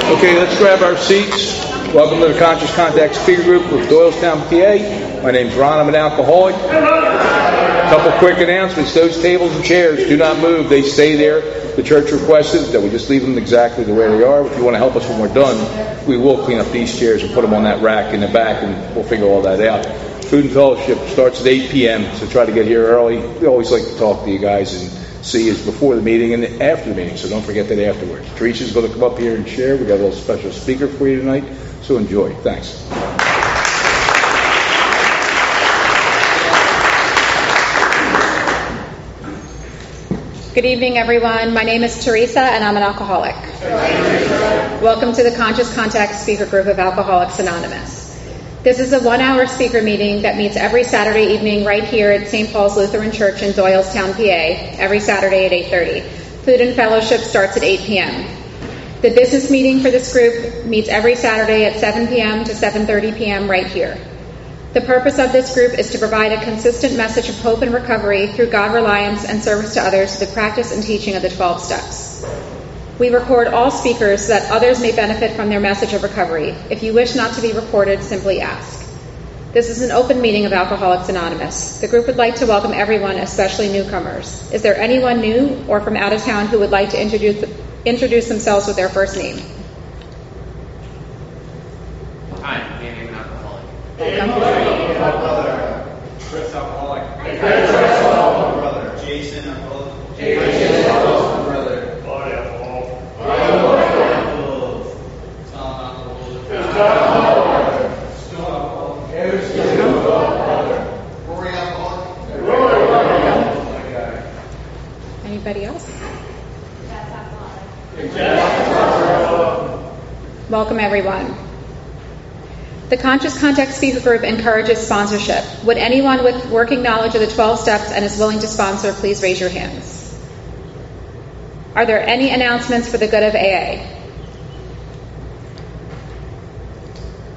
Okay, let's grab our seats. Welcome to the Conscious Contact Speaker Group with Doylestown PA. My name's Ron. I'm an alcoholic. A couple quick announcements. Those tables and chairs do not move. They stay there. The church requested that we just leave them exactly the way they are. If you want to help us when we're done, we will clean up these chairs and put them on that rack in the back, and we'll figure all that out. Food and fellowship starts at 8 p.m., so try to get here early. We always like to talk to you guys and see us before the meeting and after the meeting, so don't forget that afterwards. Teresa's going to come up here and share. We got a little special speaker for you tonight, so enjoy. Thanks. Good evening, everyone. My name is Teresa, and I'm an alcoholic. Welcome to the Conscious Contact Speaker Group of Alcoholics Anonymous. This is a 1-hour speaker meeting that meets every Saturday evening right here at St. Paul's Lutheran Church in Doylestown, PA, every Saturday at 8:30. Food and fellowship starts at 8 p.m. The business meeting for this group meets every Saturday at 7 p.m. to 7:30 p.m. right here. The purpose of this group is to provide a consistent message of hope and recovery through God reliance and service to others through the practice and teaching of the 12 steps. We record all speakers so that others may benefit from their message of recovery. If you wish not to be recorded, simply ask. This is an open meeting of Alcoholics Anonymous. The group would like to welcome everyone, especially newcomers. Is there anyone new or from out of town who would like to introduce themselves with their first name? Hi, my name is Alcoholic. Welcome. Chris Alcoholic. Chris Alcoholic. Brother. Jason Alcoholic. Jason Alcoholic. Brother. Body Alcoholic. Anybody else? Welcome, everyone. The Conscious Contact Speaker Group encourages sponsorship. Would anyone with working knowledge of the 12 steps and is willing to sponsor, please raise your hands. Are there any announcements for the good of AA?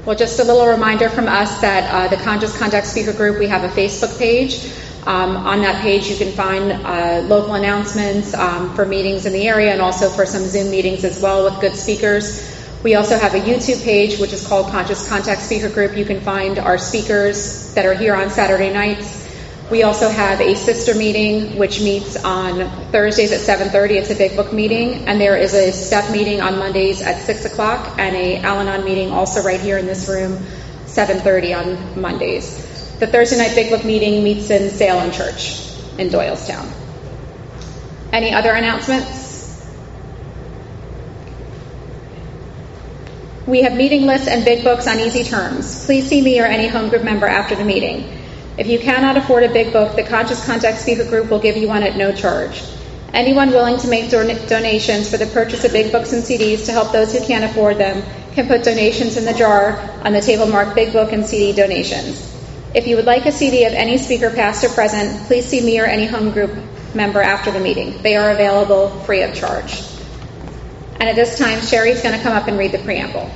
Well, just a little reminder from us that the Conscious Contact Speaker Group, we have a Facebook page. On that page, you can find local announcements for meetings in the area and also for some Zoom meetings as well with good speakers. We also have a YouTube page, which is called Conscious Contact Speaker Group. You can find our speakers that are here on Saturday nights. We also have a sister meeting, which meets on Thursdays at 7:30. It's a Big Book meeting. And there is a step meeting on Mondays at 6 o'clock and a Al-Anon meeting also right here in this room, 7:30 on Mondays. The Thursday night Big Book meeting meets in Salem Church in Doylestown. Any other announcements? We have meeting lists and big books on easy terms. Please see me or any home group member after the meeting. If you cannot afford a big book, the Conscious Contact Speaker Group will give you one at no charge. Anyone willing to make donations for the purchase of big books and CDs to help those who can't afford them can put donations in the jar on the table marked Big Book and CD Donations. If you would like a CD of any speaker past or present, please see me or any home group member after the meeting. They are available free of charge. And at this time, Sherry's going to come up and read the preamble.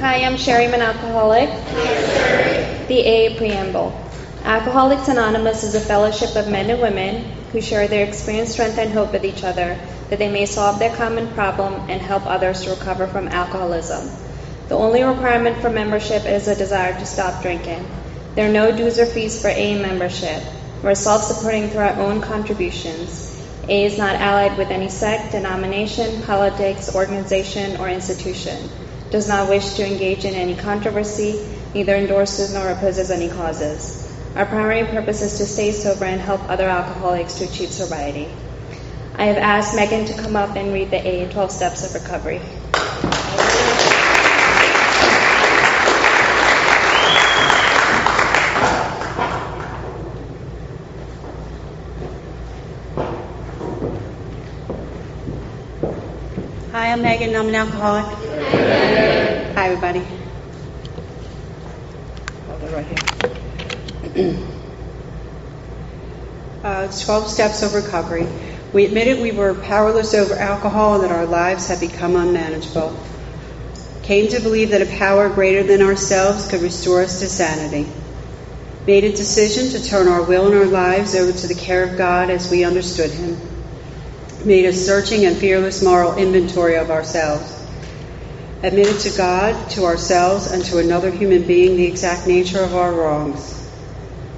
Hi, I'm Sherry, I'm an alcoholic. The AA Preamble. Alcoholics Anonymous is a fellowship of men and women who share their experience, strength, and hope with each other, that they may solve their common problem and help others to recover from alcoholism. The only requirement for membership is a desire to stop drinking. There are no dues or fees for AA membership. We're self-supporting through our own contributions. AA is not allied with any sect, denomination, politics, organization, or institution. Does not wish to engage in any controversy, neither endorses nor opposes any causes. Our primary purpose is to stay sober and help other alcoholics to achieve sobriety. I have asked Megan to come up and read the AA 12 Steps of Recovery. Hi, I'm Megan. I'm an alcoholic. Hi, everybody. Hold it right here. It's 12 Steps of Recovery. We admitted we were powerless over alcohol and that our lives had become unmanageable. Came to believe that a power greater than ourselves could restore us to sanity. made a decision to turn our will and our lives over to the care of God as we understood Him, made a searching and fearless moral inventory of ourselves, admitted to God, to ourselves, and to another human being the exact nature of our wrongs.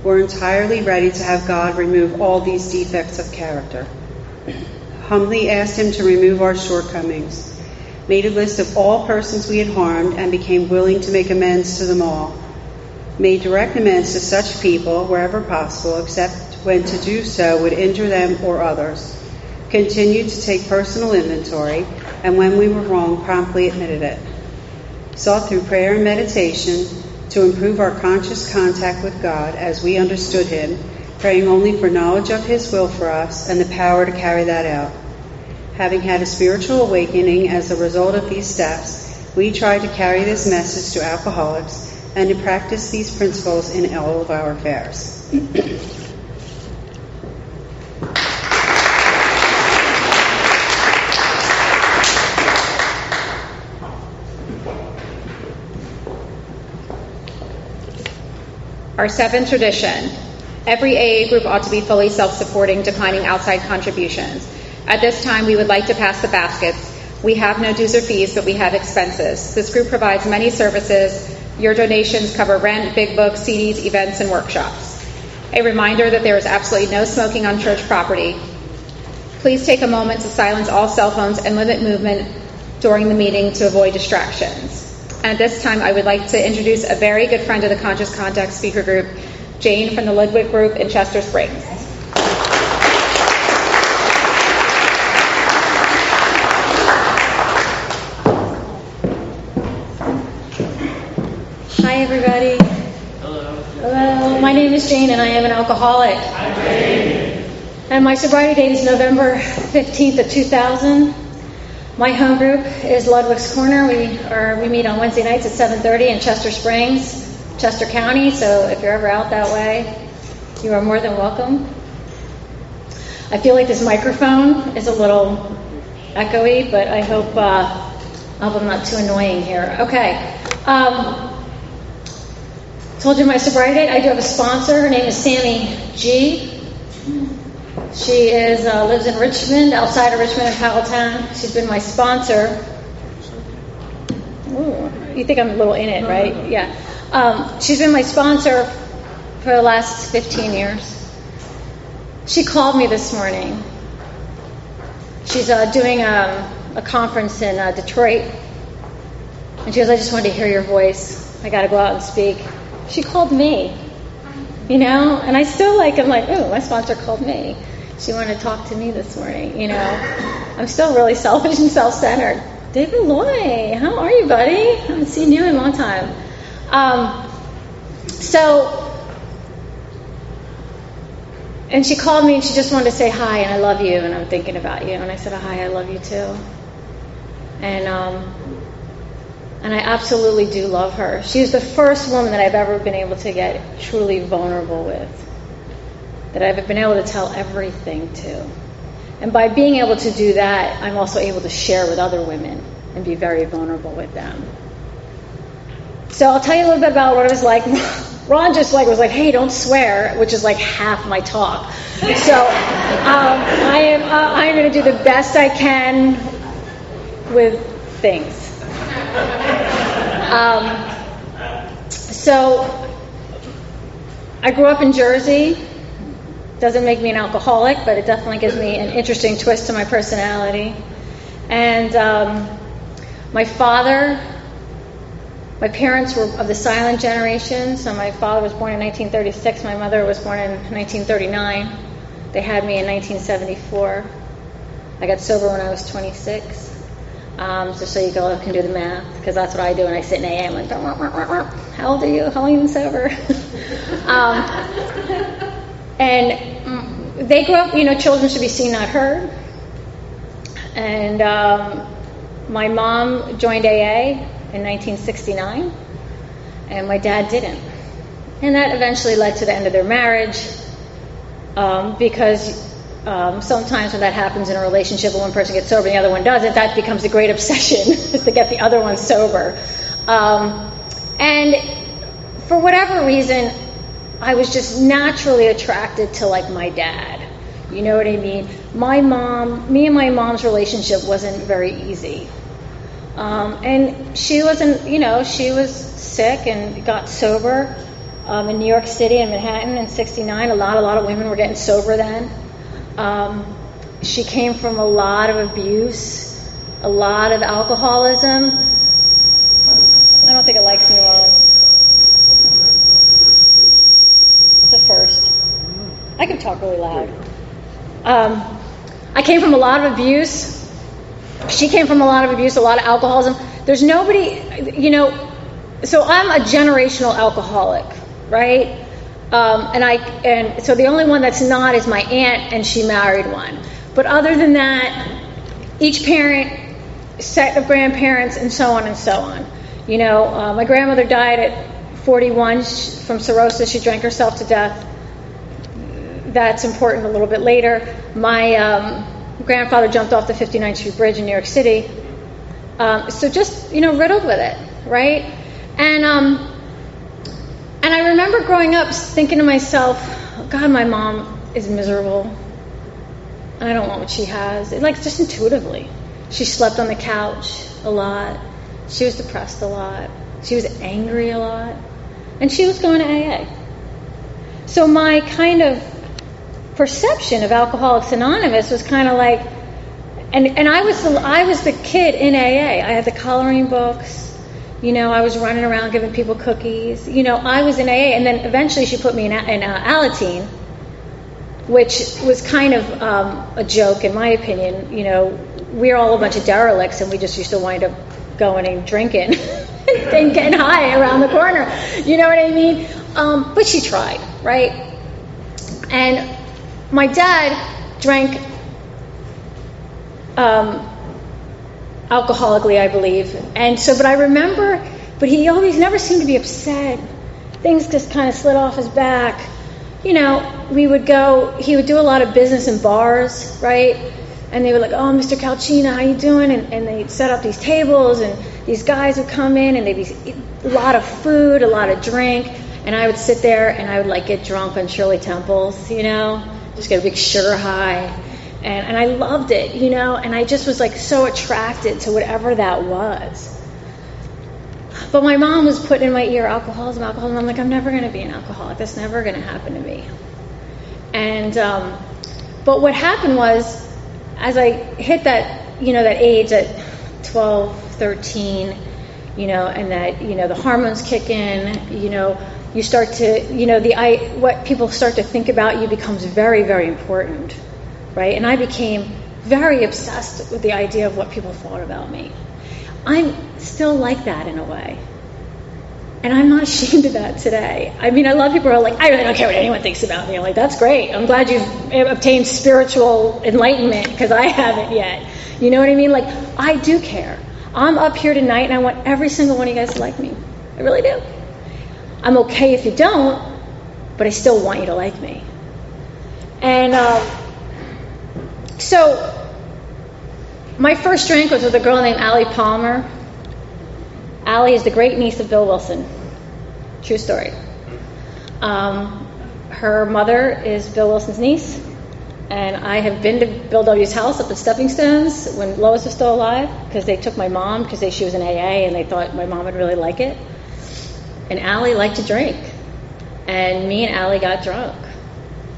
We're entirely ready to have God remove all these defects of character. Humbly asked Him to remove our shortcomings, made a list of all persons we had harmed and became willing to make amends to them all, made direct amends to such people wherever possible, except when to do so would injure them or others, continued to take personal inventory, and when we were wrong, promptly admitted it, sought through prayer and meditation to improve our conscious contact with God as we understood Him, praying only for knowledge of His will for us and the power to carry that out. Having had a spiritual awakening as a result of these steps, we try to carry this message to alcoholics and to practice these principles in all of our affairs. Our seventh tradition. Every AA group ought to be fully self-supporting, declining outside contributions. At this time, we would like to pass the baskets. We have no dues or fees, but we have expenses. This group provides many services. Your donations cover rent, big books, CDs, events, and workshops. A reminder that there is absolutely no smoking on church property. Please take a moment to silence all cell phones and limit movement during the meeting to avoid distractions. And at this time, I would like to introduce a very good friend of the Conscious Contact Speaker Group, Jane from the Ludwig Group in Chester Springs. Hi, everybody. Hello. Hello. My name is Jane, and I am an alcoholic. Hi, Jane. And my sobriety date is November 15th of 2000. My home group is Ludwig's Corner. We meet on Wednesday nights at 7:30 in Chester Springs, Chester County. So if you're ever out that way, you are more than welcome. I feel like this microphone is a little echoey, but I hope I'm not too annoying here. Okay. Told you my sobriety date. I do have a sponsor. Her name is Sammy G. She lives in Richmond, outside of Richmond in Powelltown. She's been my sponsor. Ooh, you think I'm a little in it, right? Yeah. She's been my sponsor for the last 15 years. She called me this morning. She's doing a conference in Detroit. And she goes, I just wanted to hear your voice. I got to go out and speak. She called me, and I still I'm like, oh, my sponsor called me. She wanted to talk to me this morning, I'm still really selfish and self-centered. David Loy, how are you, buddy? I haven't seen you in a long time. And she called me and she just wanted to say hi and I love you and I'm thinking about you. And I said, hi, I love you too. And I absolutely do love her. She's the first woman that I've ever been able to get truly vulnerable with, that I've been able to tell everything to. And by being able to do that, I'm also able to share with other women and be very vulnerable with them. So I'll tell you a little bit about what it was like. Ron just was like, hey, don't swear, which is like half my talk. So I'm going to do the best I can with things. So I grew up in Jersey. Doesn't make me an alcoholic, but it definitely gives me an interesting twist to my personality. And my parents were of the silent generation. So my father was born in 1936. My mother was born in 1939. They had me in 1974. I got sober when I was 26. Just so you all can do the math, because that's what I do when I sit in AA. I'm like, how old are you? How long have you been sober? And they grew up, children should be seen, not heard. And my mom joined AA in 1969, and my dad didn't. And that eventually led to the end of their marriage, because sometimes when that happens in a relationship, when one person gets sober and the other one doesn't, that becomes a great obsession, is to get the other one sober. And for whatever reason, I was just naturally attracted to like my dad. You know what I mean? Me and my mom's relationship wasn't very easy. And she wasn't, she was sick and got sober in New York City and Manhattan in '69. A lot of women were getting sober then. She came from a lot of abuse, a lot of alcoholism. I don't think it likes me, Ron. It's a first. I can talk really loud. I came from a lot of abuse. She came from a lot of abuse, a lot of alcoholism. There's nobody, so I'm a generational alcoholic, right? And so the only one that's not is my aunt, and she married one. But other than that, each parent, set of grandparents, and so on and so on. My grandmother died at 41 from cirrhosis. She drank herself to death. That's important a little bit later. My grandfather jumped off the 59th Street Bridge in New York City. So just, riddled with it, right? And I remember growing up thinking to myself, oh, God, my mom is miserable. And I don't want what she has. Just intuitively. She slept on the couch a lot. She was depressed a lot. She was angry a lot. And she was going to AA. So my kind of perception of Alcoholics Anonymous was kind of like, and I was the kid in AA. I had the coloring books. I was running around giving people cookies. I was in AA, and then eventually she put me in Alateen, which was kind of a joke in my opinion. We're all a bunch of derelicts, and we just used to wind up going and drinking and getting high around the corner. You know what I mean? But she tried, right? And my dad drank alcoholically, I believe. And so, but I remember, he always never seemed to be upset. Things just kind of slid off his back. He would do a lot of business in bars, right? And they were like, oh, Mr. Calcina, how you doing? And they'd set up these tables, and these guys would come in, and they'd be a lot of food, a lot of drink. And I would sit there, and I would get drunk on Shirley Temples, just get a big sugar high. And I loved it, and I just was so attracted to whatever that was. But my mom was putting in my ear, alcoholism. I'm like, I'm never going to be an alcoholic. That's never going to happen to me. And, but what happened was, as I hit that, that age at 12, 13, and that, the hormones kick in, you start to, what people start to think about you becomes very, very important, right? And I became very obsessed with the idea of what people thought about me. I'm still like that in a way. And I'm not ashamed of that today. I mean, a lot of people are like, I really don't care what anyone thinks about me. I'm like, that's great. I'm glad you've obtained spiritual enlightenment, because I haven't yet. You know what I mean? I do care. I'm up here tonight, and I want every single one of you guys to like me. I really do. I'm okay if you don't, but I still want you to like me. And so my first drink was with a girl named Allie Palmer. Allie is the great niece of Bill Wilson. True story. Her mother is Bill Wilson's niece, and I have been to Bill W.'s house up at Stepping Stones when Lois was still alive, because they took my mom because she was in AA, and they thought my mom would really like it. And Allie liked to drink, and me and Allie got drunk.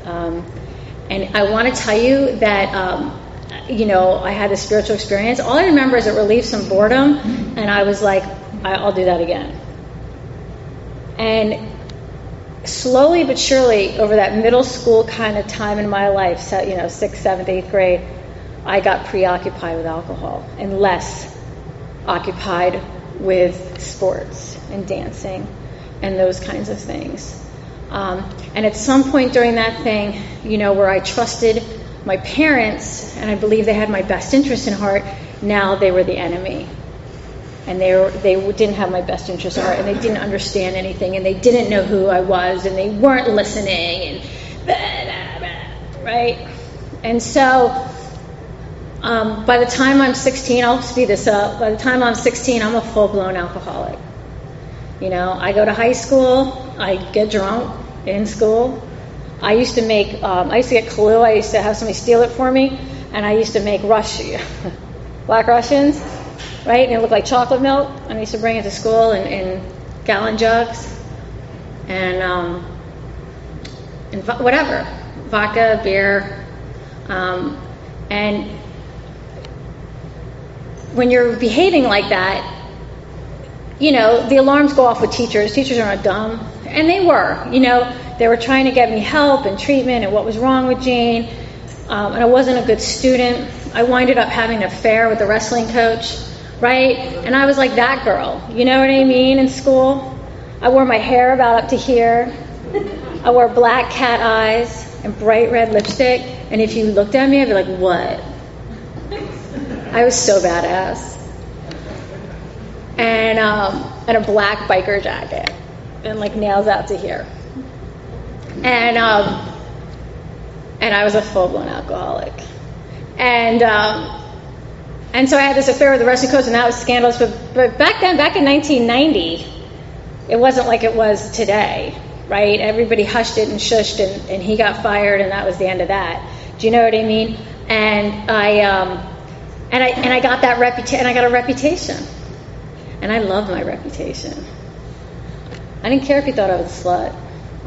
And I want to tell you that, I had a spiritual experience. All I remember is it relieved some boredom, and I was like, I'll do that again. And slowly but surely, over that middle school kind of time in my life, 6th, 7th, 8th grade, I got preoccupied with alcohol and less occupied with sports and dancing and those kinds of things. And at some point during that thing, where I trusted my parents, and I believe they had my best interest in heart, now they were the enemy. And they didn't have my best interest at heart, and they didn't understand anything, and they didn't know who I was, and they weren't listening, and blah, blah, blah, right? And so by the time I'm 16, I'll speed this up, by the time I'm 16, I'm a full-blown alcoholic. I go to high school, I get drunk, in school. I used to get Kahlua. I used to have somebody steal it for me, and I used to make Black Russians, right? And it looked like chocolate milk. And I used to bring it to school in gallon jugs, and whatever, vodka, beer, and when you're behaving like that, the alarms go off with teachers. Teachers are not dumb, and they were. They were trying to get me help and treatment and what was wrong with Jane, and I wasn't a good student. I winded up having an affair with the wrestling coach, right? And I was like that girl, you know what I mean, in school. I wore my hair about up to here. I wore black cat eyes and bright red lipstick, and if you looked at me, I'd be like, what? I was so badass. And a black biker jacket and like nails out to here. And I was a full-blown alcoholic. And so I had this affair with the wrestling coach, and that was scandalous. But back then, back in 1990, it wasn't like it was today, right? Everybody hushed it and shushed, and he got fired, and that was the end of that. Do you know what I mean? And I got that reputation. And I got a reputation, and I loved my reputation. I didn't care if you thought I was a slut.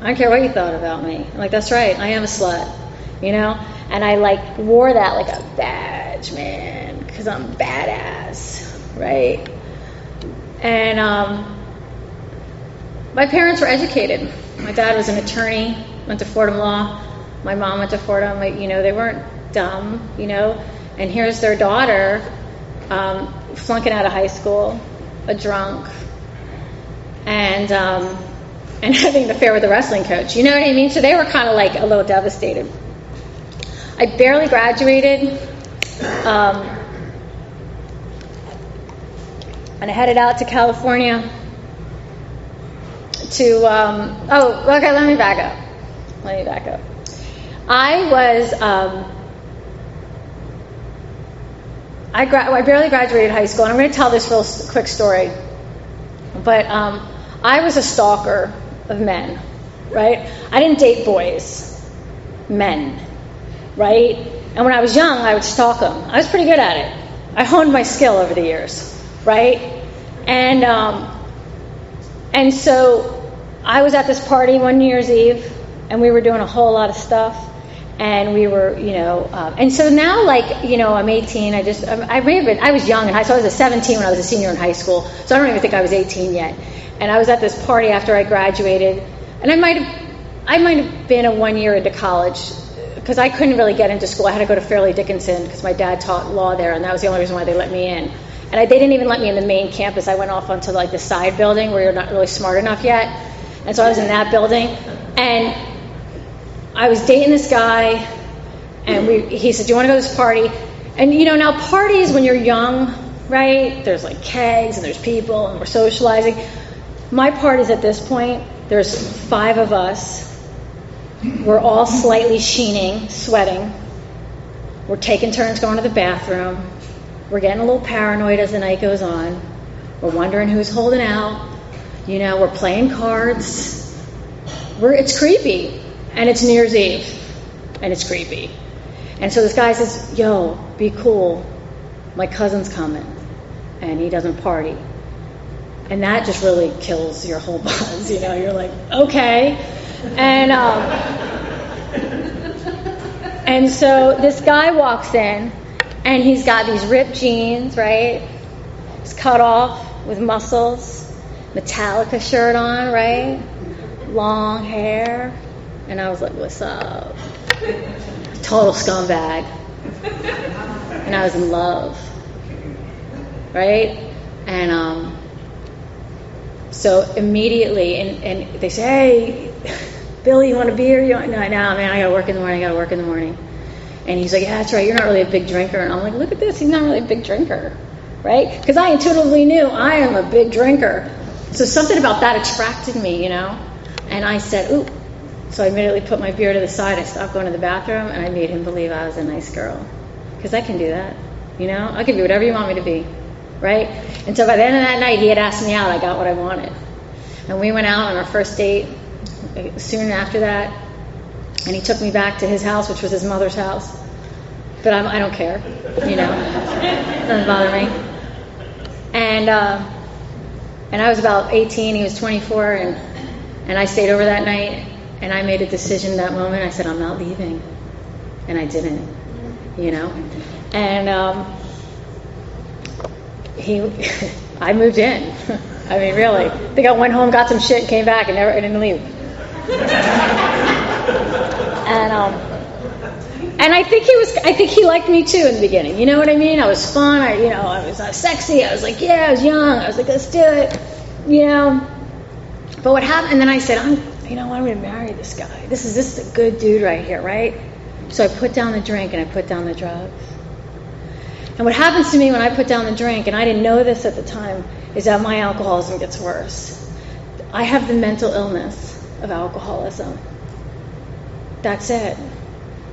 I don't care what you thought about me. I'm like, that's right, I am a slut, And I wore that like a badge, man, because I'm badass, right? And my parents were educated. My dad was an attorney, went to Fordham Law. My mom went to Fordham. They weren't dumb, And here's their daughter flunking out of high school, a drunk, and having an affair with the wrestling coach. You know what I mean? So they were kind of like a little devastated. I barely graduated, and I headed out to California to, let me back up. I barely graduated high school, and I'm going to tell this real quick story. But I was a stalker of men, right? I didn't date boys, men, right? And when I was young, I would stalk them. I was pretty good at it. I honed my skill over the years, right? And so I was at this party one New Year's Eve, and we were doing a whole lot of stuff. And we were, and so now, I'm 18. I was young in high school. I was 17 when I was a senior in high school, so I don't even think I was 18 yet. And I was at this party after I graduated, and I might have been a 1 year into college because I couldn't really get into school. I had to go to Fairleigh Dickinson because my dad taught law there, and that was the only reason why they let me in. And they didn't even let me in the main campus. I went off onto the side building where you're not really smart enough yet, and so I was in that building, and I was dating this guy, and he said, do you want to go to this party? And now parties when you're young, right? There's kegs and there's people and we're socializing. My parties at this point, there's 5 of us. We're all slightly sheening, sweating. We're taking turns going to the bathroom. We're getting a little paranoid as the night goes on. We're wondering who's holding out. We're playing cards. It's creepy. And it's New Year's Eve. And it's creepy. And so this guy says, yo, be cool. My cousin's coming. And he doesn't party. And that just really kills your whole buzz. You're like, okay. And so this guy walks in, and he's got these ripped jeans, right? He's cut off with muscles, Metallica shirt on, right? Long hair. And I was like, what's up? Total scumbag. And I was in love. Right? And so immediately, and they say, hey, Billy, you want a beer? No, man, I gotta work in the morning. And he's like, yeah, that's right, you're not really a big drinker. And I'm like, look at this, he's not really a big drinker. Right? Because I intuitively knew I am a big drinker. So something about that attracted me, And I said, ooh. So I immediately put my beer to the side. I stopped going to the bathroom, and I made him believe I was a nice girl. Because I can do that. I can be whatever you want me to be. Right? And so by the end of that night, he had asked me out. I got what I wanted. And we went out on our first date. soon after that, and he took me back to his house, which was his mother's house. But I don't care, you know, doesn't bother me. And I was about 18, he was 24, and I stayed over that night, and I made a decision that moment. I said, I'm not leaving, and I didn't, you know. And I moved in. I mean, really. I think I went home, got some shit, and came back, and I didn't leave. And I think he liked me too in the beginning. You know what I mean? I was fun. I was sexy. I was like, yeah, I was young. I was like, let's do it. You know. But what happened? And then I said, I'm going to marry this guy. This is a good dude right here, right? So I put down the drink and I put down the drugs. And what happens to me when I put down the drink, and I didn't know this at the time, is that my alcoholism gets worse. I have the mental illness of alcoholism. That's it.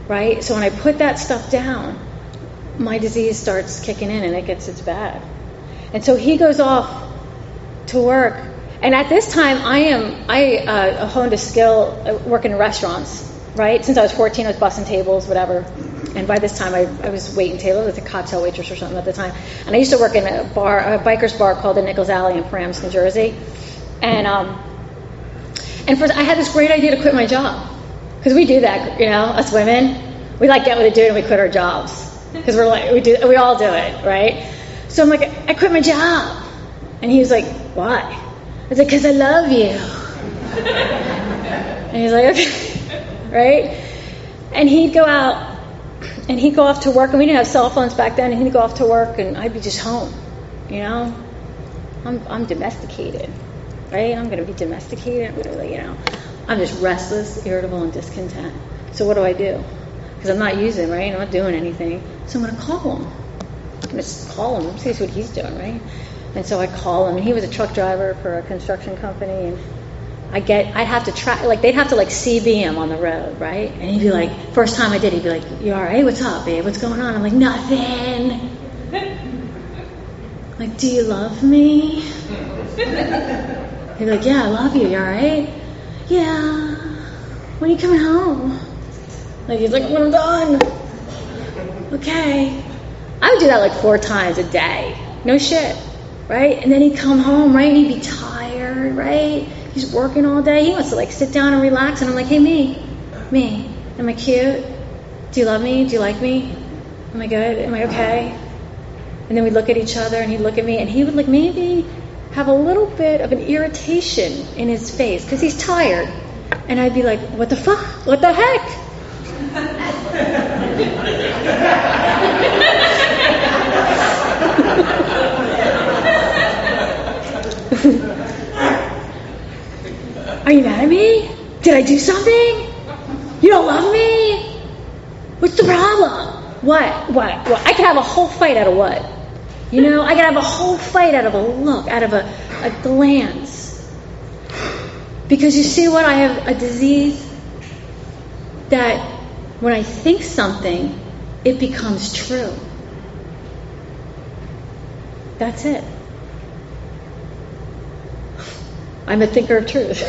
Right? So when I put that stuff down, my disease starts kicking in and it's bad. And so he goes off to work. And at this time, I honed a skill working in restaurants, right? Since I was 14, I was bussing tables, whatever. And by this time, I was waiting tables with a cocktail waitress or something at the time. And I used to work in a biker's bar called the Nichols Alley in Preamble, New Jersey. And first, I had this great idea to quit my job. Because we do that, you know, us women. We like get with a dude and we quit our jobs. Because we all do it, right? So I'm like, I quit my job. And he was like, why? I was like, because I love you. And he's like, okay, right? And he'd go out and he'd go off to work, and we didn't have cell phones back then, and he'd go off to work and I'd be just home, you know? I'm domesticated, right? I'm going to be domesticated, you know? I'm just restless, irritable, and discontent. So what do I do? Because I'm not using, right? I'm not doing anything. So I'm going to call him. I'm going to just call him, see what he's doing, right? And so I call him, and he was a truck driver for a construction company, and I'd have to try, like, they'd have to, like, CB him on the road, right? And he'd be like, first time I did, he'd be like, you all right? What's up, babe? What's going on? I'm like, nothing. Like, do you love me? He'd be like, yeah, I love you. You all right? Yeah. When are you coming home? Like, he's like, when I'm done. Okay. I would do that like 4 times a day. No shit. Right? And then he'd come home, right? And he'd be tired, right? He's working all day. He wants to like sit down and relax. And I'm like, hey, me. Am I cute? Do you love me? Do you like me? Am I good? Am I okay? And then we'd look at each other, and he'd look at me, and he would like maybe have a little bit of an irritation in his face because he's tired. And I'd be like, what the fuck? What the heck? Are you mad at me? Did I do something? You don't love me? What's the problem? What? I could have a whole fight out of what? You know, I could have a whole fight out of a look, out of a glance. Because you see what? I have a disease that when I think something, it becomes true. That's it. I'm a thinker of truth,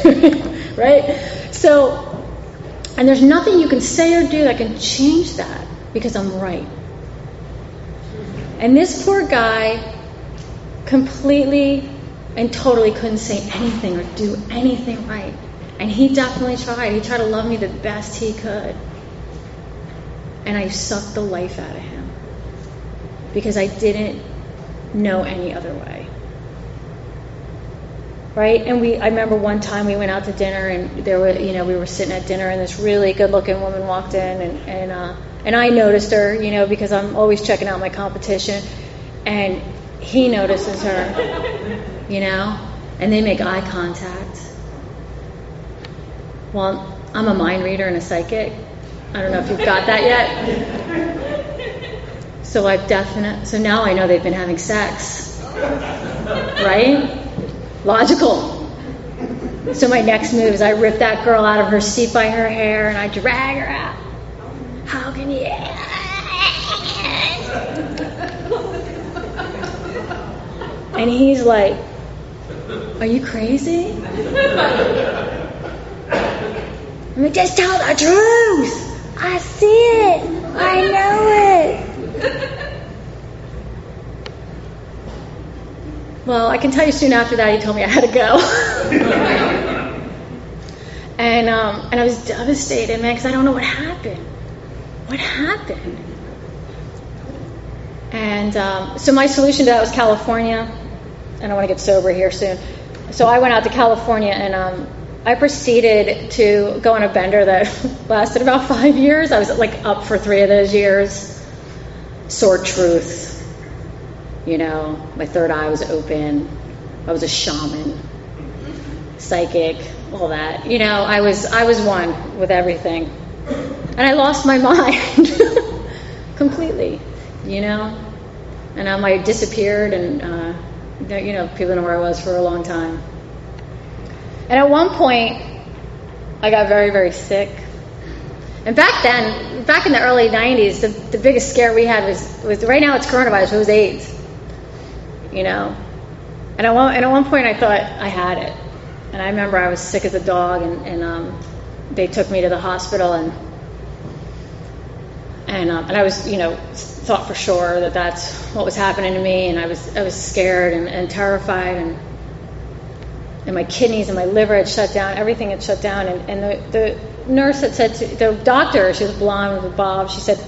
right? So, and there's nothing you can say or do that can change that because I'm right. And this poor guy completely and totally couldn't say anything or do anything right. And he definitely tried. He tried to love me the best he could. And I sucked the life out of him because I didn't know any other way. Right? And I remember one time we went out to dinner, and we were sitting at dinner, and this really good-looking woman walked in, and I noticed her, because I'm always checking out my competition, and he notices her, and they make eye contact. Well, I'm a mind reader and a psychic. I don't know if you've got that yet. So now I know they've been having sex. Right? Logical. So my next move is I rip that girl out of her seat by her hair and I drag her out. How can you? And he's like, are you crazy? I'm like, just tell the truth. I see it. I know it. Well, I can tell you soon after that he told me I had to go. And I was devastated, man, because I don't know what happened. What happened? And so my solution to that was California. And I want to get sober here soon. So I went out to California, and I proceeded to go on a bender that lasted about 5 years. I was like up for 3 of those years. Sword truth. You know, my third eye was open. I was a shaman, psychic, all that. You know, I was one with everything. And I lost my mind completely, you know. And I disappeared, and, you know, people know where I was for a long time. And at one point, I got very, very sick. And back then, back in the early 90s, the biggest scare we had was right now it's coronavirus, it was AIDS. You know? And at one point I thought I had it. And I remember I was sick as a dog, and they took me to the hospital, and I was, you know, thought for sure that that's what was happening to me, and I was scared and terrified, and my kidneys and my liver had shut down, everything had shut down, and the nurse had said to the doctor, she was blonde with a bob, she said,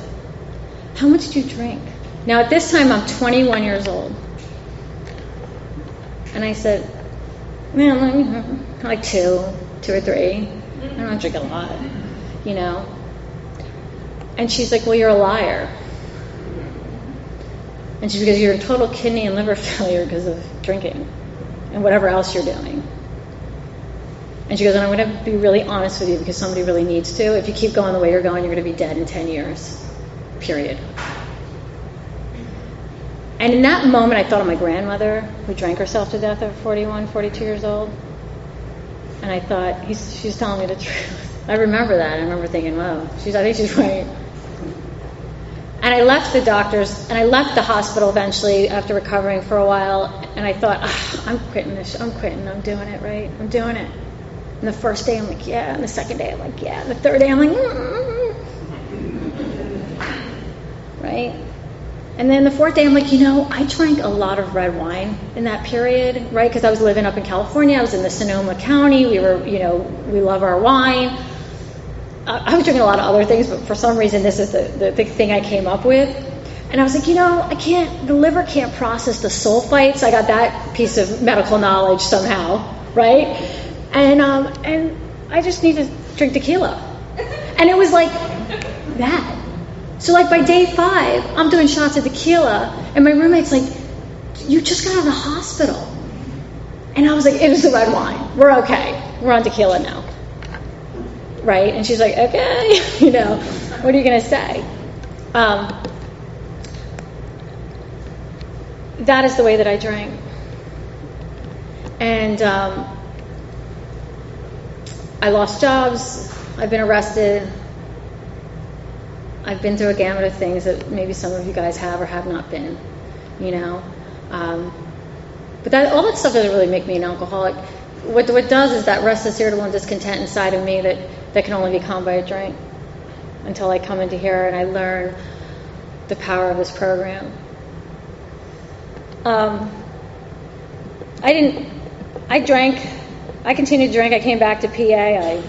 "How much did you drink?" Now at this time I'm 21 years old. And I said, "Man, like two or three. I don't drink a lot, you know." And she's like, "Well, you're a liar." And she goes, "You're in total kidney and liver failure because of drinking and whatever else you're doing." And she goes, "And I'm going to be really honest with you because somebody really needs to. If you keep going the way you're going, you're going to be dead in 10 years, period." And in that moment, I thought of my grandmother who drank herself to death at 41, 42 years old. And I thought, she's telling me the truth. I remember that. I remember thinking, wow, I think she's right. And I left the doctors, and I left the hospital eventually after recovering for a while, and I thought, I'm quitting this. I'm quitting. I'm doing it, right? I'm doing it. And the first day, I'm like, yeah. And the second day, I'm like, yeah. And the third day, I'm like, right? And then the fourth day, I'm like, you know, I drank a lot of red wine in that period, right? Because I was living up in California. I was in the Sonoma County. We were, you know, we love our wine. I was drinking a lot of other things, but for some reason, this is the thing I came up with. And I was like, you know, the liver can't process the sulfites. I got that piece of medical knowledge somehow, right? And I just need to drink tequila. And it was like that. So like by day 5, I'm doing shots of tequila, and my roommate's like, "You just got out of the hospital." And I was like, "It was the red wine. We're okay. We're on tequila now." Right? And she's like, "Okay." You know, what are you going to say? That is the way that I drank. And I lost jobs. I've been arrested. I've been through a gamut of things that maybe some of you guys have or have not been, you know. But all that stuff doesn't really make me an alcoholic. What does is that restless, irritable, and discontent inside of me that can only be calmed by a drink until I come into here and I learn the power of this program. I drank. I continued to drink. I came back to PA.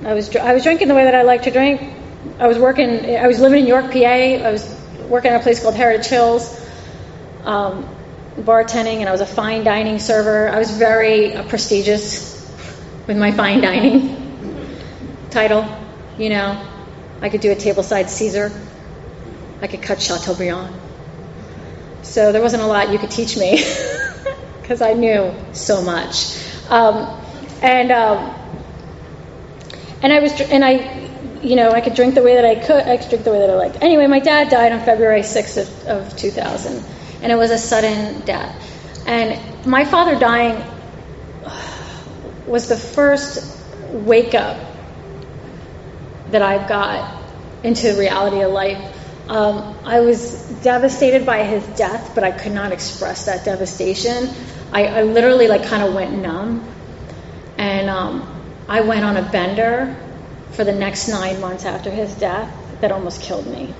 I was drinking the way that I like to drink. I was living in York, PA. I was working at a place called Heritage Hills, bartending, and I was a fine dining server. I was very prestigious with my fine dining title, you know. I could do a tableside Caesar. I could cut Chateaubriand. So there wasn't a lot you could teach me because I knew so much. I could drink the way that I could. I could drink the way that I liked. Anyway, my dad died on February 6th of 2000, and it was a sudden death. And my father dying was the first wake up that I've got into the reality of life. I was devastated by his death, but I could not express that devastation. I literally kind of went numb, and I went on a bender for the next 9 months after his death that almost killed me.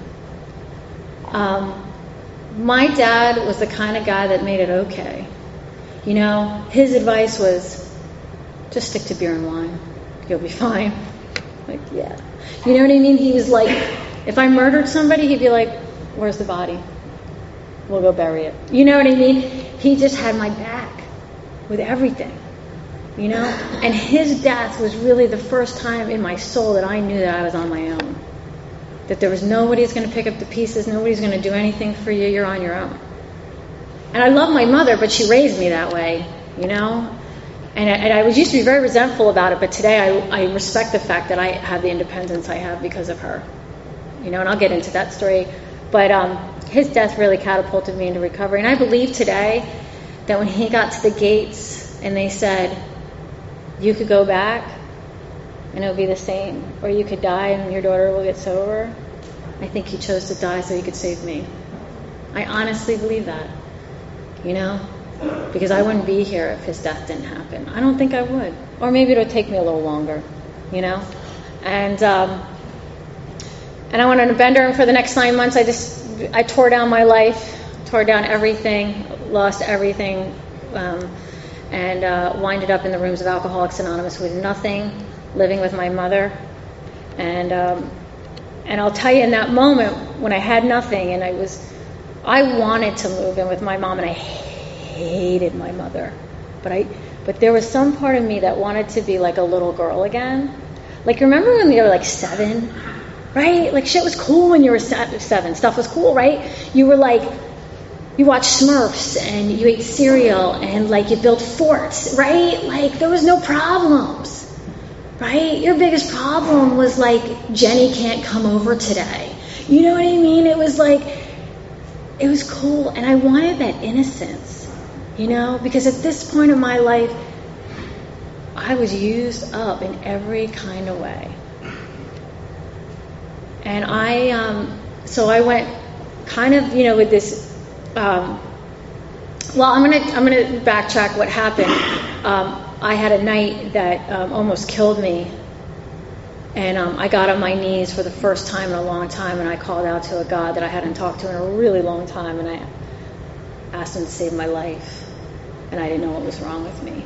My dad was the kind of guy that made it okay. You know, his advice was, just stick to beer and wine. You'll be fine. Like, yeah. You know what I mean? He was like, if I murdered somebody, he'd be like, where's the body? We'll go bury it. You know what I mean? He just had my back with everything. You know? And his death was really the first time in my soul that I knew that I was on my own. That there was nobody who's going to pick up the pieces, nobody's going to do anything for you, you're on your own. And I love my mother, but she raised me that way, you know? And I used to be very resentful about it, but today I respect the fact that I have the independence I have because of her. You know, and I'll get into that story. But his death really catapulted me into recovery. And I believe today that when he got to the gates and they said, you could go back and it'll be the same, or you could die and your daughter will get sober, I think he chose to die so he could save me. I honestly believe that, you know, because I wouldn't be here if his death didn't happen. I don't think I would. Or maybe it'll take me a little longer, you know. And I went on a bender, and for the next 9 months I tore down my life, tore down everything, lost everything, and winded up in the rooms of Alcoholics Anonymous with nothing, living with my mother. And I'll tell you, in that moment when I had nothing, and I wanted to move in with my mom, and I hated my mother, but there was some part of me that wanted to be like a little girl again. Like, remember when you were like 7, right? Like, shit was cool when you were 7. Stuff was cool, right? You were like, you watched Smurfs and you ate cereal and like you built forts, right? Like, there was no problems, right? Your biggest problem was like, Jenny can't come over today. You know what I mean? It was like, it was cool, and I wanted that innocence, you know, because at this point in my life, I was used up in every kind of way. And so I went kind of, you know, with this, well, I'm gonna backtrack what happened. I had a night that almost killed me, and I got on my knees for the first time in a long time, and I called out to a God that I hadn't talked to in a really long time, and I asked him to save my life, and I didn't know what was wrong with me.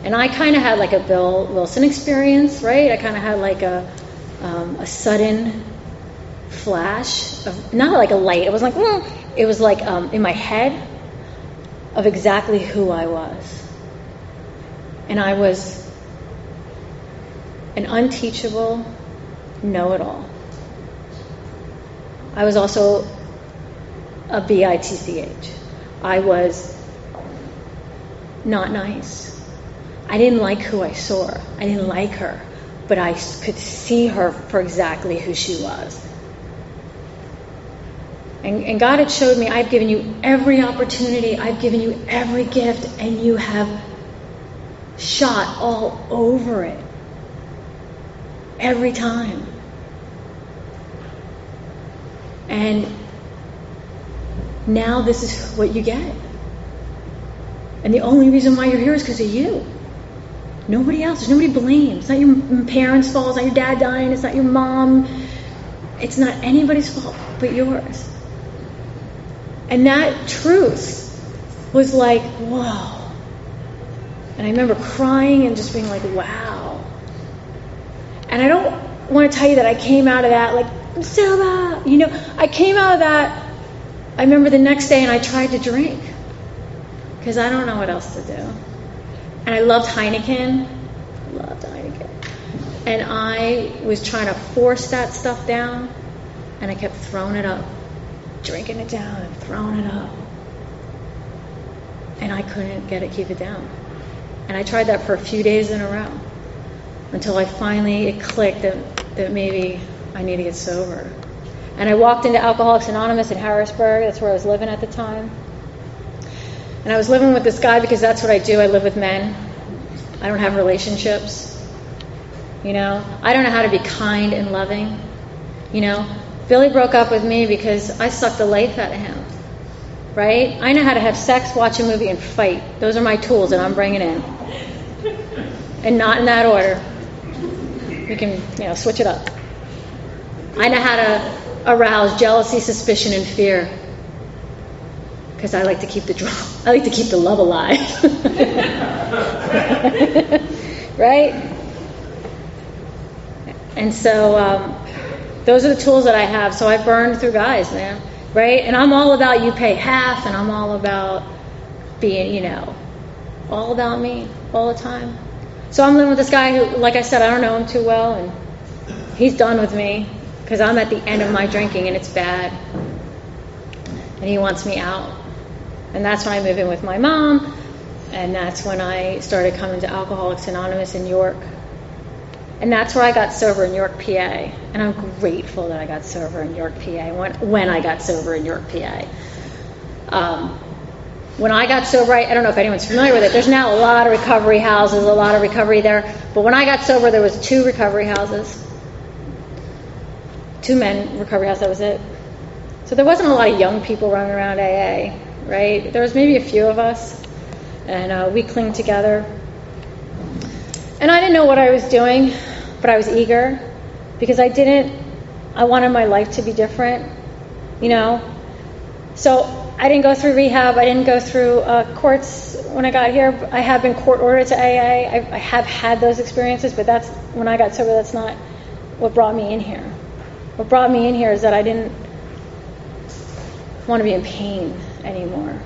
And I kind of had like a Bill Wilson experience, right? I kind of had like a sudden flash of, not like a light, it was like, it was like in my head of exactly who I was. And I was an unteachable know-it-all. I was also a bitch. I was not nice. I didn't like who I saw. I didn't like her, but I could see her for exactly who she was. And God had showed me, I've given you every opportunity, I've given you every gift, and you have shot all over it. Every time. And now this is what you get. And the only reason why you're here is because of you. Nobody else. There's nobody to blame. It's not your parents' fault. It's not your dad dying. It's not your mom. It's not anybody's fault but yours. And that truth was like, whoa. And I remember crying and just being like, wow. And I don't want to tell you that I came out of that like, Selma, you know, I came out of that, I remember the next day, and I tried to drink because I don't know what else to do. And I loved Heineken. And I was trying to force that stuff down, and I kept throwing it up, drinking it down and throwing it up. And I couldn't keep it down. And I tried that for a few days in a row until it clicked that maybe I need to get sober. And I walked into Alcoholics Anonymous in Harrisburg. That's where I was living at the time. And I was living with this guy because that's what I do. I live with men. I don't have relationships. You know, I don't know how to be kind and loving. You know, Billy broke up with me because I sucked the life out of him. Right? I know how to have sex, watch a movie, and fight. Those are my tools that I'm bringing in. And not in that order. We can, switch it up. I know how to arouse jealousy, suspicion, and fear. Because I like to keep the love alive. Right? And so those are the tools that I have. So I burned through guys, man. Right? And I'm all about you pay half, and I'm all about being, all about me all the time. So I'm living with this guy who, like I said, I don't know him too well, and he's done with me because I'm at the end of my drinking and it's bad. And he wants me out. And that's when I moved in with my mom, and that's when I started coming to Alcoholics Anonymous in York. And that's where I got sober in York, PA. And I'm grateful that I got sober in York, PA, when I got sober in York, PA. When I got sober, I don't know if anyone's familiar with it, there's now a lot of recovery houses, a lot of recovery there. But when I got sober, there was 2 recovery houses. 2 men recovery houses, that was it. So there wasn't a lot of young people running around AA, right? There was maybe a few of us, and we clinged together. And I didn't know what I was doing, but I was eager because I wanted my life to be different, So I didn't go through rehab. I didn't go through courts when I got here. I have been court ordered to AA. I have had those experiences, but that's when I got sober. That's not what brought me in here. What brought me in here is that I didn't want to be in pain anymore,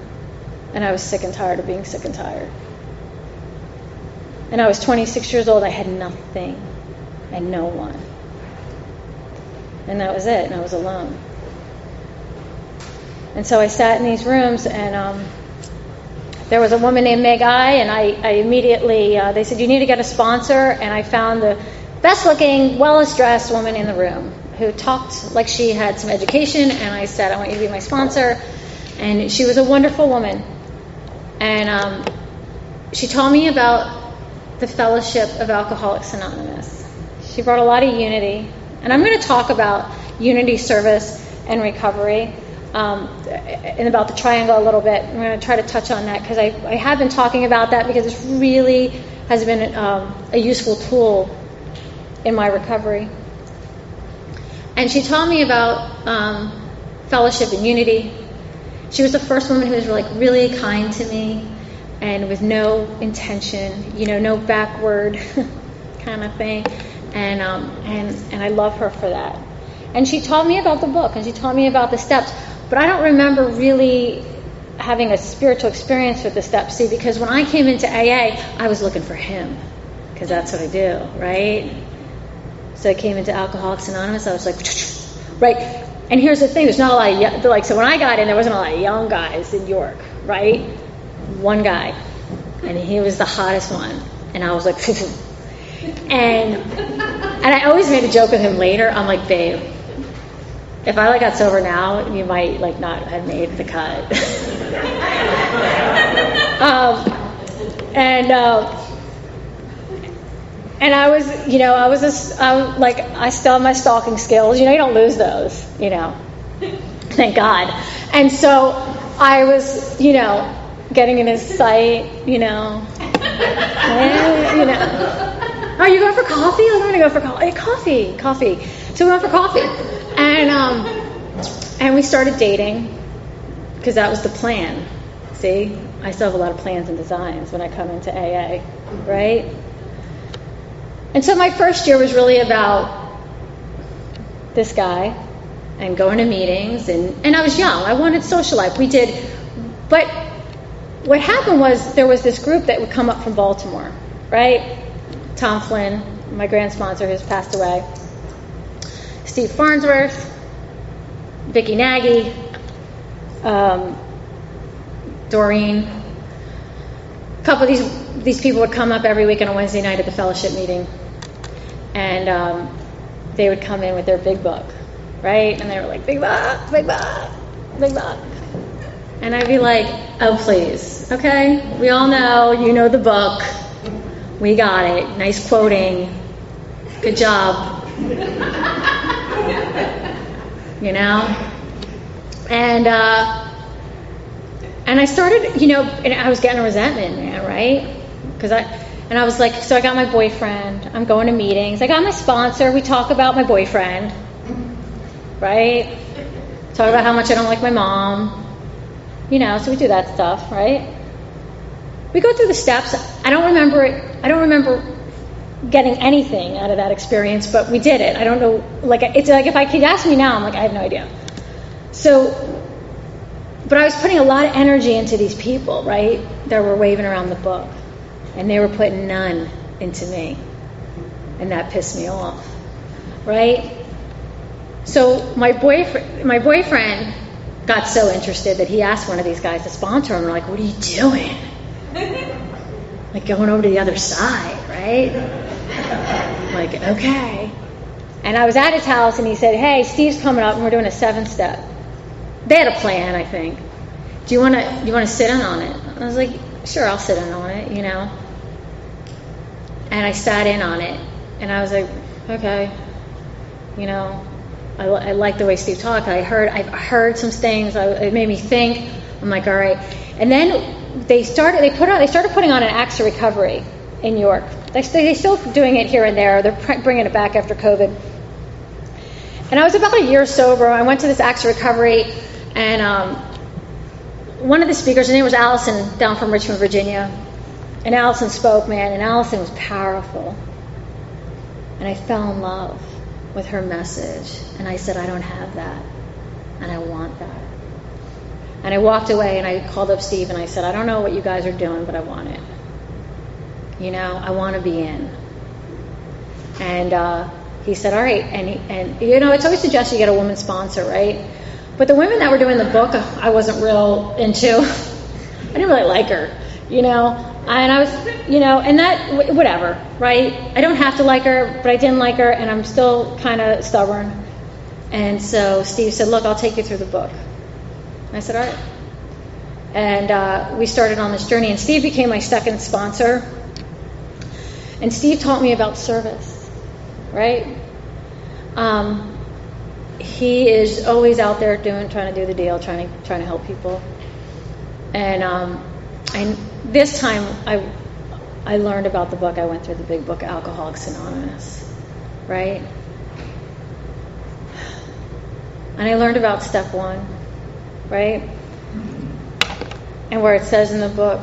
and I was sick and tired of being sick and tired. And I was 26 years old. I had nothing and no one, and that was it. And I was alone. And so I sat in these rooms, and there was a woman named Meg I, and I immediately, they said, you need to get a sponsor, and I found the best-looking, well-dressed woman in the room who talked like she had some education, and I said, I want you to be my sponsor. And she was a wonderful woman. And she told me about the Fellowship of Alcoholics Anonymous. She brought a lot of unity. And I'm going to talk about unity, service, and recovery. And about the triangle a little bit. I'm going to try to touch on that because I have been talking about that because it really has been a useful tool in my recovery. And she taught me about fellowship and unity. She was the first woman who was really kind to me and with no intention, no backward kind of thing. And I love her for that. And she taught me about the book and she taught me about the steps. But I don't remember really having a spiritual experience with the steps. See, because when I came into AA, I was looking for him, because that's what I do, right? So I came into Alcoholics Anonymous, I was like, right? And here's the thing, there's not a lot of, so when I got in, there wasn't a lot of young guys in York, right? One guy, and he was the hottest one. And I was like, and I always made a joke with him later. I'm like, babe, if I got sober now, you might not have made the cut. And I was, I still have my stalking skills. You don't lose those, Thank God. And so I was, getting in his sight, Are you going for coffee? I'm going to go for coffee. Coffee. So we went for coffee. And we started dating because that was the plan. See, I still have a lot of plans and designs when I come into AA, right? And so my first year was really about this guy and going to meetings, and I was young. I wanted social life. We did, but what happened was there was this group that would come up from Baltimore, right? Tom Flynn, my grand sponsor who's passed away, Steve Farnsworth, Vicki Nagy, Doreen. A couple of these people would come up every week on a Wednesday night at the fellowship meeting, and they would come in with their big book, right? And they were like, big book, big book, big book. And I'd be like, oh, please, okay? We all know, you know the book. We got it. Nice quoting. Good job. And I started, and I was getting a resentment, man, right? And I was like, so I got my boyfriend. I'm going to meetings. I got my sponsor. We talk about my boyfriend, right? Talk about how much I don't like my mom. You know, so we do that stuff, right? We go through the steps. I don't remember getting anything out of that experience, but we did it. I don't know, like, it's like if I could ask me now, I'm like, I have no idea. So, but I was putting a lot of energy into these people, right, that were waving around the book, and they were putting none into me, and that pissed me off, right? So my boyfriend got so interested that he asked one of these guys to sponsor him. We're like, what are you doing? Like going over to the other side, right? Like, okay. And I was at his house, and he said, hey, Steve's coming up, and we're doing a 7-step. They had a plan, I think. Do you want to sit in on it? I was like, sure, I'll sit in on it, you know. And I sat in on it, and I was like, okay, you know, I like the way Steve talked. I heard some things. It made me think. I'm like, all right. And then they started putting on an Acts of Recovery in York. They're still doing it here and there. They're bringing it back after COVID. And I was about a year sober. I went to this Acts of Recovery, and one of the speakers, her name was Allison, down from Richmond, Virginia. And Allison spoke, man, and Allison was powerful. And I fell in love with her message. And I said, I don't have that, and I want that. And I walked away, and I called up Steve, and I said, I don't know what you guys are doing, but I want it. You know, I want to be in. And he said, all right. And you know, it's always suggested you get a woman sponsor, right? But the women that were doing the book, I wasn't real into. I didn't really like her, you know. And I was, you know, and that, whatever, right? I don't have to like her, but I didn't like her, and I'm still kind of stubborn. And so Steve said, look, I'll take you through the book. And I said, all right. And we started on this journey, and Steve became my second sponsor. And Steve taught me about service, right? He is always out there trying to do the deal, trying to help people. And this time I learned about the book. I went through the big book, Alcoholics Anonymous, right? And I learned about step 1, right? And where it says in the book,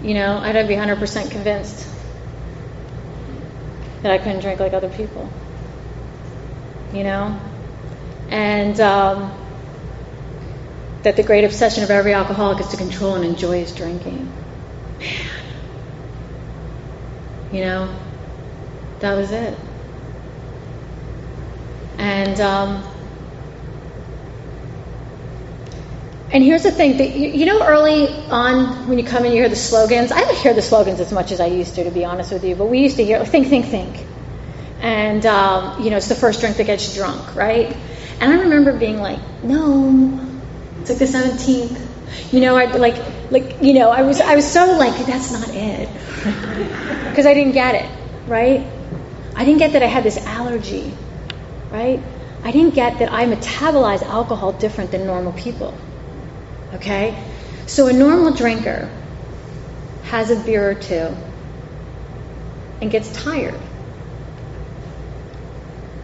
you know, I had to be 100% convinced that I couldn't drink like other people, you know? And that the great obsession of every alcoholic is to control and enjoy his drinking. Man. You know? That was it. And here's the thing, that you know, early on when you come in, you hear the slogans. I don't hear the slogans as much as I used to be honest with you, but we used to hear, think. And, you know, it's the first drink that gets you drunk, right? And I remember being like, no, it's like the 17th. You know, you know, I was so like, that's not it. Because I didn't get it, right? I didn't get that I had this allergy, right? I didn't get that I metabolize alcohol different than normal people. Okay? So a normal drinker has a beer or two and gets tired.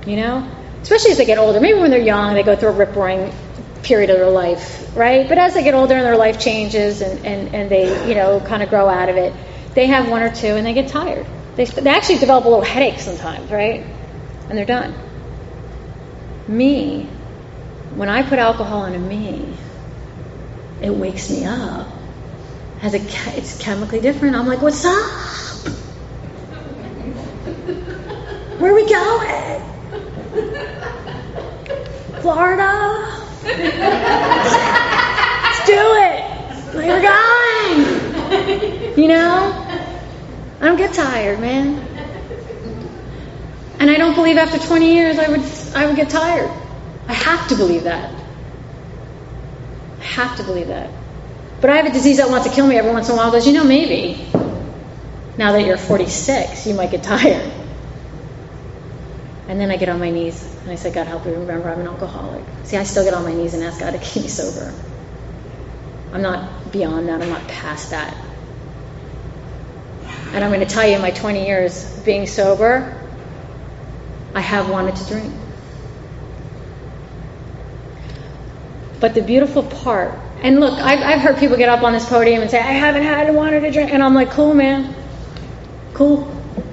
You know? Especially as they get older. Maybe when they're young, they go through a rip-roaring period of their life, right? But as they get older and their life changes and they, you know, kind of grow out of it, they have one or two and they get tired. They actually develop a little headache sometimes, right? And they're done. Me, when I put alcohol into me, it wakes me up. It's chemically different. I'm like, what's up? Where are we going? Florida? Let's do it. Where we're going. You know? I don't get tired, man. And I don't believe after 20 years I would get tired. I have to believe that. I have to believe that. But I have a disease that wants to kill me every once in a while. Goes, you know, maybe now that you're 46, you might get tired. And then I get on my knees and I say, God, help me remember I'm an alcoholic. See, I still get on my knees and ask God to keep me sober. I'm not beyond that. I'm not past that. And I'm going to tell you, in my 20 years being sober, I have wanted to drink. But the beautiful part, and look, I've heard people get up on this podium and say, I haven't had wanted to drink. And I'm like, cool, man. Cool.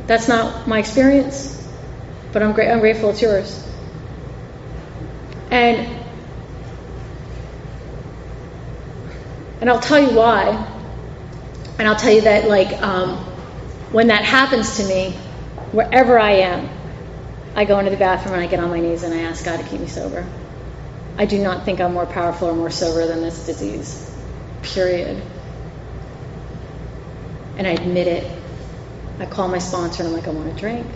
That's not my experience. But I'm grateful it's yours. And I'll tell you why. And I'll tell you that, when that happens to me, wherever I am, I go into the bathroom and I get on my knees and I ask God to keep me sober. I do not think I'm more powerful or more sober than this disease. Period. And I admit it. I call my sponsor and I'm like, I want to drink.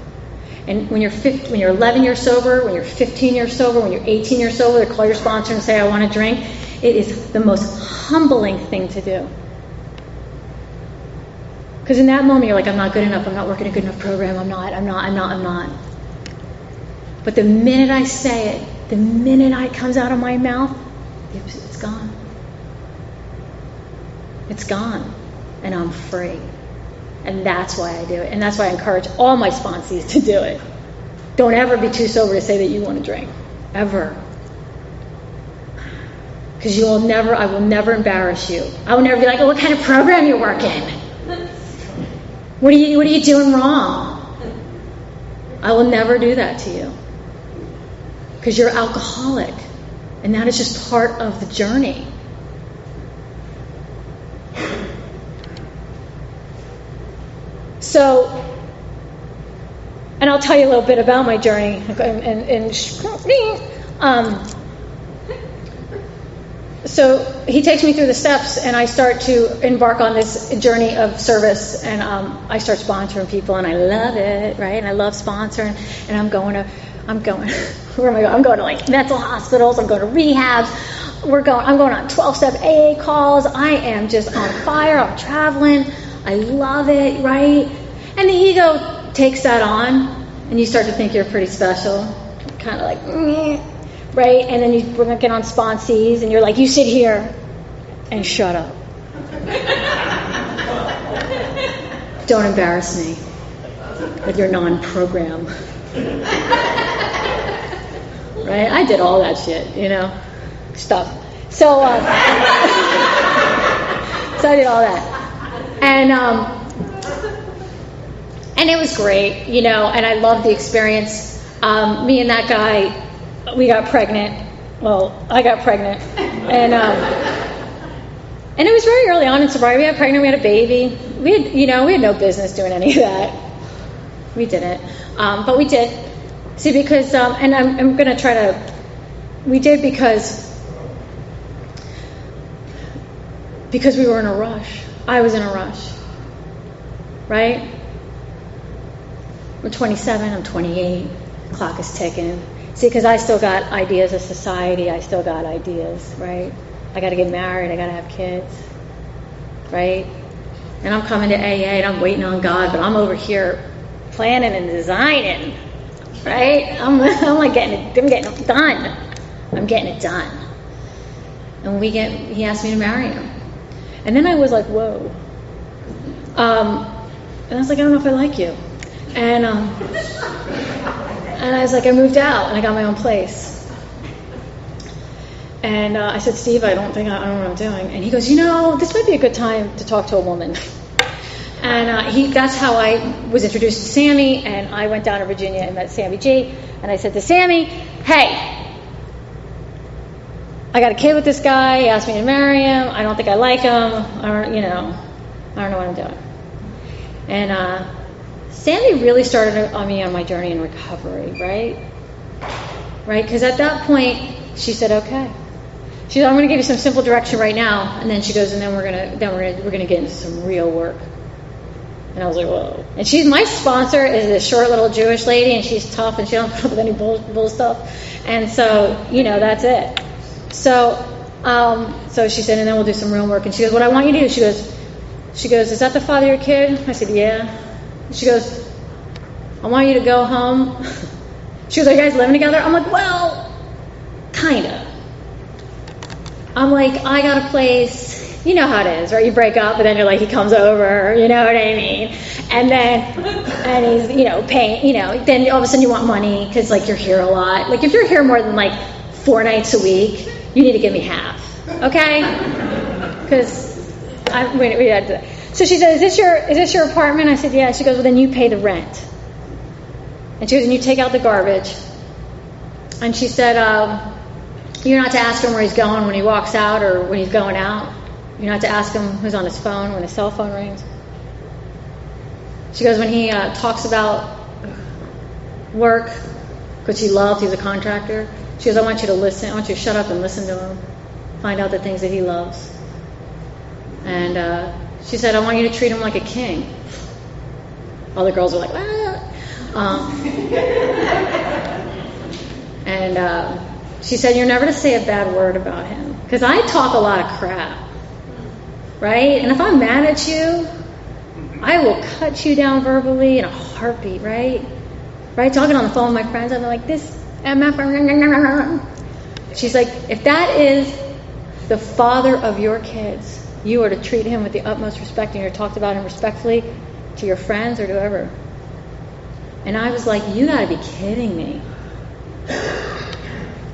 And when you're 11 years sober, when you're 15 years sober, when you're 18 years sober, to call your sponsor and say, I want to drink, it is the most humbling thing to do. Because in that moment, you're like, I'm not good enough. I'm not working a good enough program. I'm not. But the minute I say it, the minute it comes out of my mouth, it's gone. It's gone. And I'm free. And that's why I do it. And that's why I encourage all my sponsees to do it. Don't ever be too sober to say that you want to drink. Ever. Because I will never embarrass you. I will never be like, oh, what kind of program you're working? What are you doing wrong? I will never do that to you. Because you're alcoholic. And that is just part of the journey. So, and I'll tell you a little bit about my journey. So he takes me through the steps, and I start to embark on this journey of service, and I start sponsoring people, and I love it, right? And I love sponsoring, and I'm going, where am I going? I'm going to like mental hospitals, I'm going to rehabs, I'm going on 12-step AA calls, I am just on fire, I'm traveling, I love it, right? And the ego takes that on, and you start to think you're pretty special, kind of like, meh. Right? And then you get on sponsees and you're like, you sit here and shut up. Don't embarrass me with your non-program. Right? I did all that shit, stuff. So I did all that. And it was great, and I loved the experience. Me and that guy, we got pregnant. Well, I got pregnant, and it was very early on in sobriety. We got pregnant. We had a baby. We had no business doing any of that. We didn't, but we did. See, because and I'm going to try to. We did because we were in a rush. I was in a rush, right? I'm 27. I'm 28. The clock is ticking. See, because I still got ideas of society. I still got ideas, right? I got to get married. I got to have kids, right? And I'm coming to AA and I'm waiting on God, but I'm over here planning and designing, right? I'm getting it done. I'm getting it done. And he asked me to marry him. And then I was like, whoa. And I was like, I don't know if I like you. And I was like, I moved out and I got my own place. And I said, Steve, I don't know what I'm doing. And he goes, this might be a good time to talk to a woman. And that's how I was introduced to Sammy. And I went down to Virginia and met Sammy G. And I said to Sammy, hey, I got a kid with this guy. He asked me to marry him. I don't think I like him. I don't know what I'm doing. And Sandy really started on me on my journey in recovery, right? Right? Because at that point, she said, "Okay." She said, "I'm going to give you some simple direction right now," and then she goes, "And then we're gonna get into some real work." And I was like, "Whoa!" And my sponsor is this short little Jewish lady, and she's tough, and she don't put up with any bull stuff. And so, that's it. So she said, "And then we'll do some real work." And she goes, "What I want you to do," she goes, "Is that the father of your kid?" I said, "Yeah." She goes, "I want you to go home." She goes, "Are you guys living together?" I'm like, "Well, kinda." I'm like, "I got a place. you know how it is, right? You break up, but then you're like, he comes over, you know what I mean? And he's, paying, then all of a sudden you want money because, like, you're here a lot. Like, if you're here more than, like, 4 nights a week, you need to give me half, okay? Because we had to. So she said, is this your apartment? I said, yeah. She goes, well, then you pay the rent. And she goes, and you take out the garbage. And she said, you're not to ask him where he's going when he walks out or when he's going out. You're not to ask him who's on his phone when his cell phone rings. She goes, when he talks about work, which he loved, he was a contractor, she goes, I want you to listen. I want you to shut up and listen to him. Find out the things that he loves. And she said, I want you to treat him like a king. All the girls were like, ah. And she said, you're never to say a bad word about him. Because I talk a lot of crap. Right? And if I'm mad at you, I will cut you down verbally in a heartbeat, right? Right? Talking on the phone with my friends, I'm like, this MF. She's like, if that is the father of your kids, you are to treat him with the utmost respect, and you're talked about him respectfully to your friends or to whoever. And I was like, you gotta be kidding me.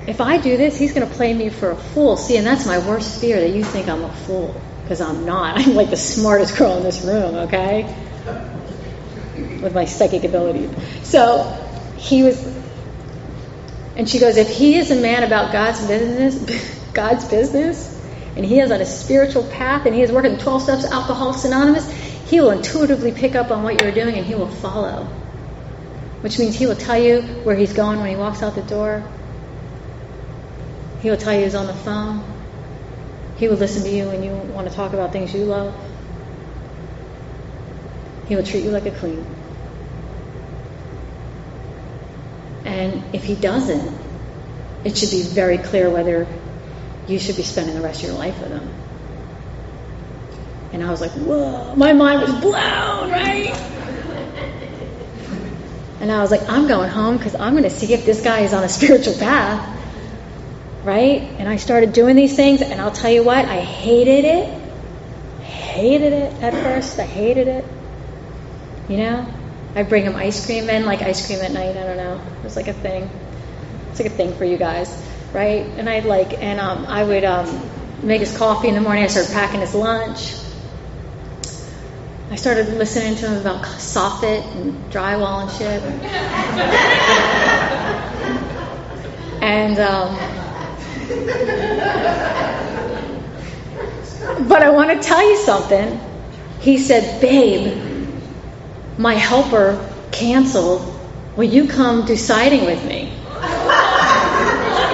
If I do this, he's gonna play me for a fool. See, and that's my worst fear, that you think I'm a fool. Because I'm not. I'm like the smartest girl in this room, okay? With my psychic abilities. So he was, and she goes, if he is a man about God's business, and he is on a spiritual path, and he is working 12 steps Alcoholics Anonymous, he will intuitively pick up on what you're doing, and he will follow. Which means he will tell you where he's going when he walks out the door. He will tell you he's on the phone. He will listen to you when you want to talk about things you love. He will treat you like a queen. And if he doesn't, it should be very clear whether you should be spending the rest of your life with him. And I was like, whoa, my mind was blown, right? And I was like, I'm going home because I'm going to see if this guy is on a spiritual path. Right? And I started doing these things, and I'll tell you what, I hated it. Hated it at first. I hated it. I'd bring him ice cream in, like ice cream at night. I don't know. It was like a thing. It's like a thing for you guys, right? And I would make his coffee in the morning. I started packing his lunch. I started listening to him about soffit and drywall and shit. And but I want to tell you something. He said, babe, my helper canceled. Will you come do siding with me?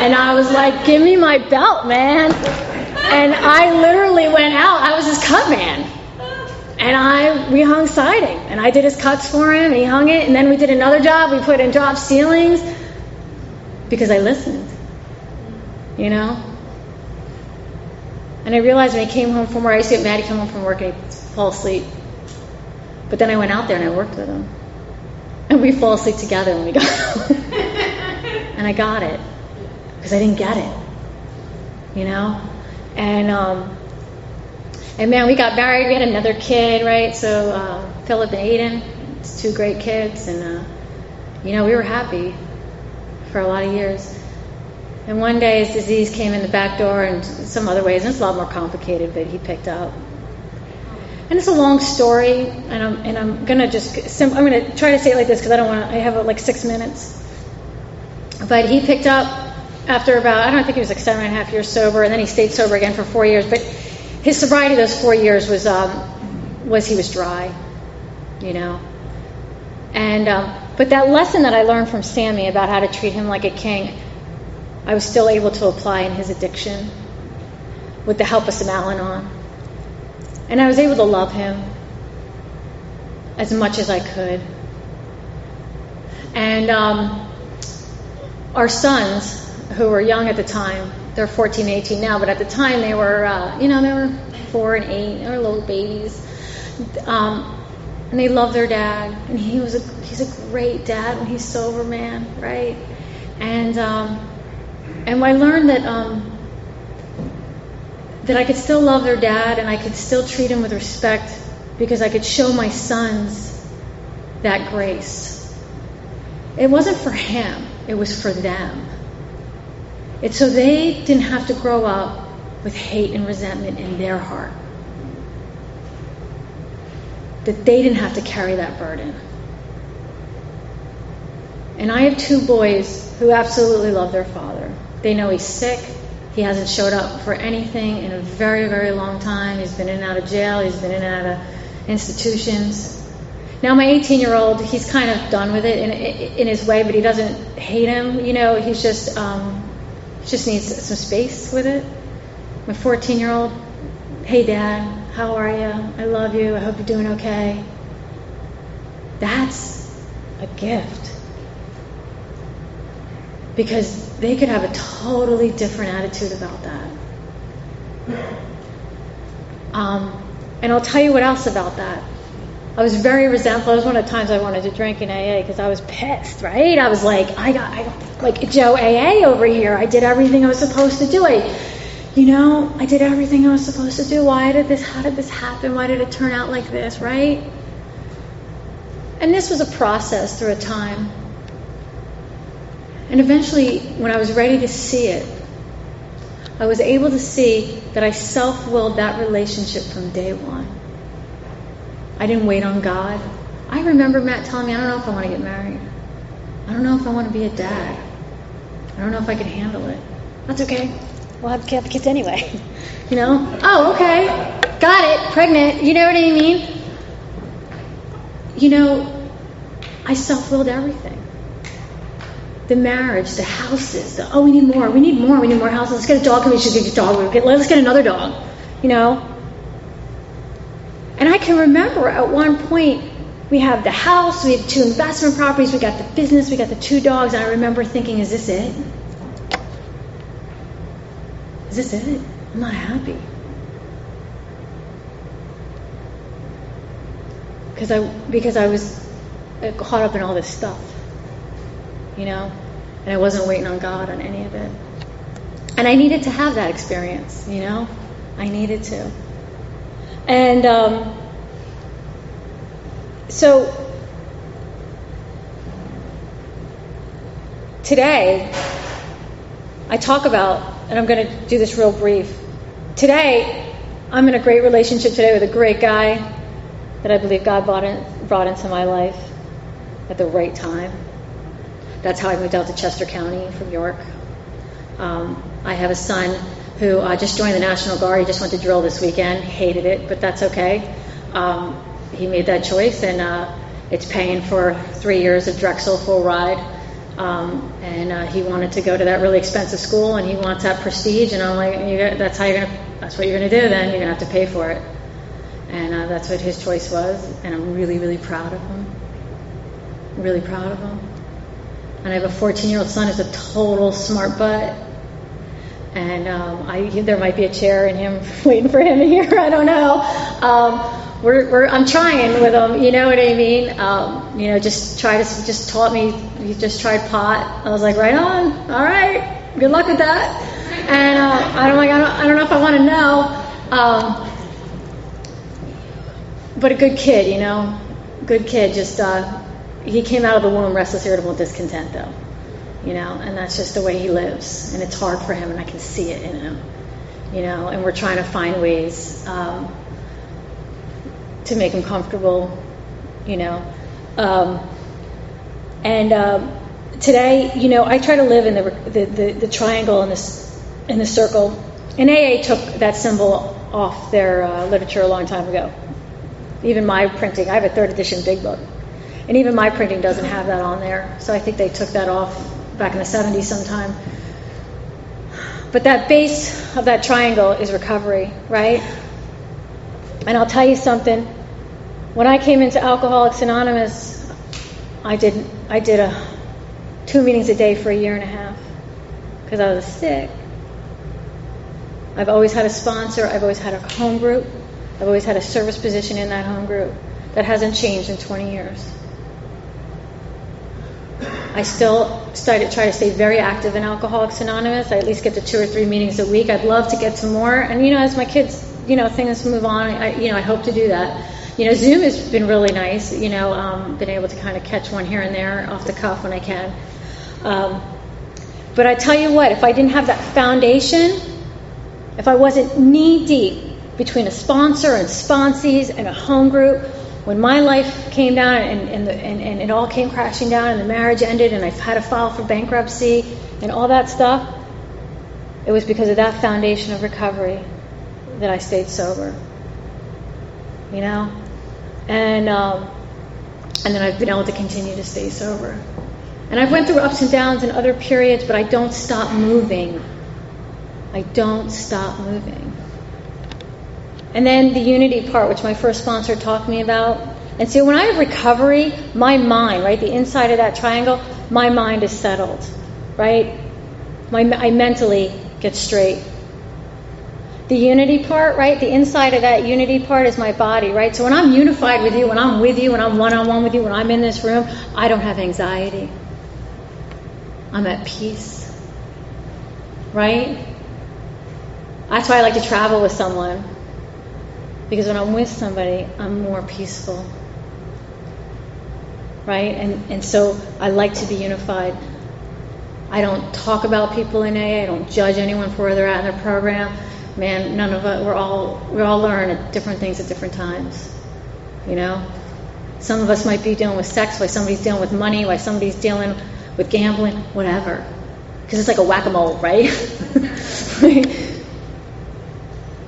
And I was like, give me my belt, man. And I literally went out. I was his cut man. And we hung siding. And I did his cuts for him. And he hung it. And then we did another job. We put in drop ceilings. Because I listened. And I realized when he came home from work, I used to get mad. He'd come home from work and he'd fall asleep. But then I went out there and I worked with him. And we'd fall asleep together when we got home. And I got it. Because I didn't get it. And man, we got married. We had another kid, right? So Philip and Aiden. It's 2 great kids. And, we were happy for a lot of years. And one day his disease came in the back door and some other ways, and it's a lot more complicated, but he picked up. And it's a long story, and I'm gonna try to say it like this because I have like 6 minutes. But he picked up after about, I think he was like 7.5 years sober, and then he stayed sober again for 4 years. But his sobriety those 4 years was he was dry, And but that lesson that I learned from Sammy about how to treat him like a king, I was still able to apply in his addiction with the help of some Al-Anon. And I was able to love him as much as I could. And our sons, who were young at the time, they're 14 and 18 now, but at the time they were, they were 4 and 8, they were little babies. And they love their dad, and he's a great dad when he's sober, man, right? And I learned that that I could still love their dad and I could still treat him with respect because I could show my sons that grace. It wasn't for him, it was for them. It's so they didn't have to grow up with hate and resentment in their heart. That they didn't have to carry that burden. And I have 2 boys who absolutely love their father. They know he's sick. He hasn't showed up for anything in a very, very long time. He's been in and out of jail. He's been in and out of institutions. Now my 18-year-old, he's kind of done with it in his way, but he doesn't hate him. You know, he's just needs some space with it. My 14-year-old, hey Dad, how are you? I love you. I hope you're doing okay. That's a gift. Because they could have a totally different attitude about that. And I'll tell you what else about that. I was very resentful. It was one of the times I wanted to drink in AA because I was pissed, right? I was like, I got like Joe AA over here. I did everything I was supposed to do. I did everything I was supposed to do. How did this happen? Why did it turn out like this, right? And this was a process through a time. And eventually, when I was ready to see it, I was able to see that I self-willed that relationship from day one. I didn't wait on God. I remember Matt telling me, I don't know if I want to get married. I don't know if I want to be a dad. I don't know if I can handle it. That's okay. We'll have kids anyway. You know? Oh, okay. Got it. Pregnant. You know what I mean? You know, I self-willed everything. The marriage, the houses, we need more houses. Let's get a dog. We should get a dog. Let's get another dog. You know? And I can remember at one point, we have the house, we have 2 investment properties, we got the business, we got the 2 dogs, and I remember thinking, is this it? Is this it? I'm not happy. Because I was caught up in all this stuff, you know, and I wasn't waiting on God on any of it. And I needed to have that experience, you know, I needed to. And so today, I talk about, and I'm going to do this real brief. Today, I'm in a great relationship today with a great guy that I believe God brought into my life at the right time. That's how I moved out to Chester County from York. I have a son who just joined the National Guard. He just went to drill this weekend. Hated it, but that's okay. He made that choice, and it's paying for 3 years of Drexel full ride. And he wanted to go to that really expensive school, and he wants that prestige. And I'm like, that's what you're gonna do. Then you're gonna have to pay for it. And that's what his choice was. And I'm really, really proud of him. Really proud of him. And I have a 14-year-old son who's a total smart butt. And there might be a chair in him waiting for him here. I don't know. I'm trying with him. You know what I mean? Just taught me. He just tried pot. I was like, right on. All right. Good luck with that. And I don't know if I want to know. But a good kid, you know, good kid. Just he came out of the womb restless, irritable, discontent, though. You know, and that's just the way he lives, and it's hard for him, and I can see it in him, you know, and we're trying to find ways to make him comfortable, you know, today, you know, I try to live in the triangle in the circle, and AA took that symbol off their literature a long time ago. Even my printing, I have a 3rd edition big book, and even my printing doesn't have that on there, so I think they took that off back in the 70s sometime. But that base of that triangle is recovery, right? And I'll tell you something. When I came into Alcoholics Anonymous, I did 2 meetings a day for a year and a half because I was sick. I've always had a sponsor. I've always had a home group. I've always had a service position in that home group. That hasn't changed in 20 years. I still try to stay very active in Alcoholics Anonymous. I at least get to 2 or 3 meetings a week. I'd love to get to more. And, as my kids, things move on, I hope to do that. Zoom has been really nice, been able to kind of catch one here and there off the cuff when I can. But I tell you what, if I didn't have that foundation, if I wasn't knee-deep between a sponsor and sponsees and a home group, when my life came down and it all came crashing down and the marriage ended and I had to file for bankruptcy and all that stuff, it was because of that foundation of recovery that I stayed sober. And then I've been able to continue to stay sober. And I've went through ups and downs and other periods, but I don't stop moving. I don't stop moving. And then the unity part, which my first sponsor talked to me about. And see, when I have recovery, my mind, right, the inside of that triangle, my mind is settled, right? I mentally get straight. The unity part, right, the inside of that unity part is my body, right? So when I'm unified with you, when I'm with you, when I'm one-on-one with you, when I'm in this room, I don't have anxiety. I'm at peace, right? That's why I like to travel with someone. Because when I'm with somebody, I'm more peaceful. Right? And so I like to be unified. I don't talk about people in AA. I don't judge anyone for where they're at in their program. Man, none of us, we all learn at different things at different times. Some of us might be dealing with sex, while somebody's dealing with money, while somebody's dealing with gambling, whatever. Because it's like a whack-a-mole, right?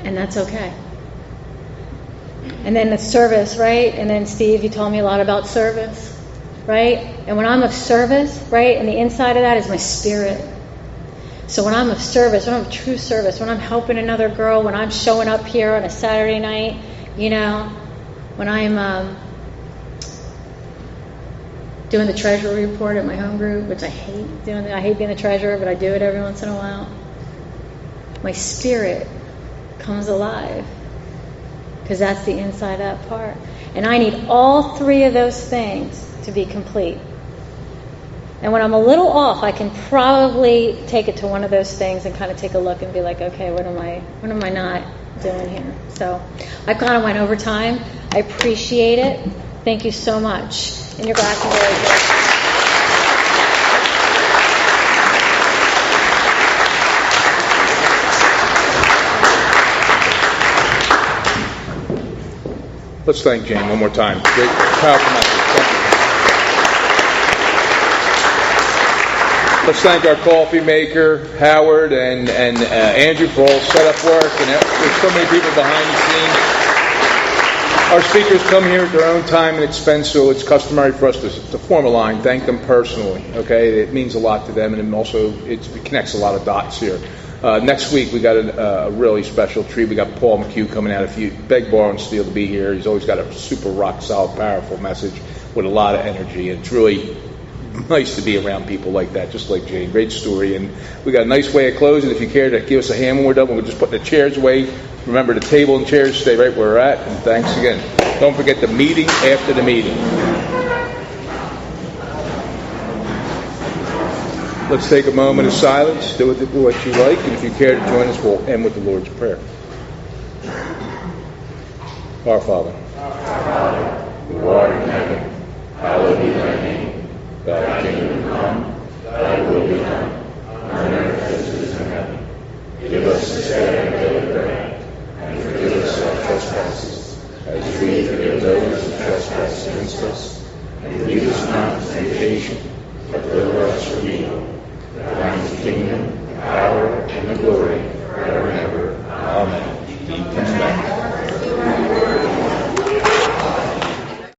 And that's okay. And then the service, right? And then Steve, you told me a lot about service, right? And when I'm of service, right, and the inside of that is my spirit. So when I'm of service, when I'm of true service, when I'm helping another girl, when I'm showing up here on a Saturday night, when I'm doing the treasury report at my home group, which I hate doing. I hate being the treasurer, but I do it every once in a while. My spirit comes alive. Because that's the inside out part. And I need all 3 of those things to be complete. And when I'm a little off, I can probably take it to one of those things and kind of take a look and be like, okay, what am I not doing here? So I kind of went over time. I appreciate it. Thank you so much. And you're back and very good. Let's thank Jane one more time. Great, powerful message. Thank you. Let's thank our coffee maker, Howard, and Andrew for all setup work. And there's so many people behind the scenes. Our speakers come here at their own time and expense, so it's customary for us to form a line, thank them personally. Okay, it means a lot to them, and also it connects a lot of dots here. Next week we got a really special treat. We got Paul McHugh coming out. If you beg, borrow, and steal to be here, he's always got a super rock solid, powerful message with a lot of energy. It's really nice to be around people like that, just like Jane. Great story, and we got a nice way of closing. If you care to give us a hand when we're done, we'll just put the chairs away. Remember, the table and chairs stay right where we're at. And thanks again. Don't forget the meeting after the meeting. Let's take a moment of silence. Do what you like. And if you care to join us, we'll end with the Lord's Prayer. Our Father, who art in heaven, hallowed be thy name. Thy kingdom come, thy will be done, on earth as it is in heaven. Give us this day our daily bread, and forgive us our trespasses, as we forgive those who trespass against us. And lead us not into temptation, but deliver us from evil. Thine is the kingdom, the power, and the glory, forever and ever. Amen.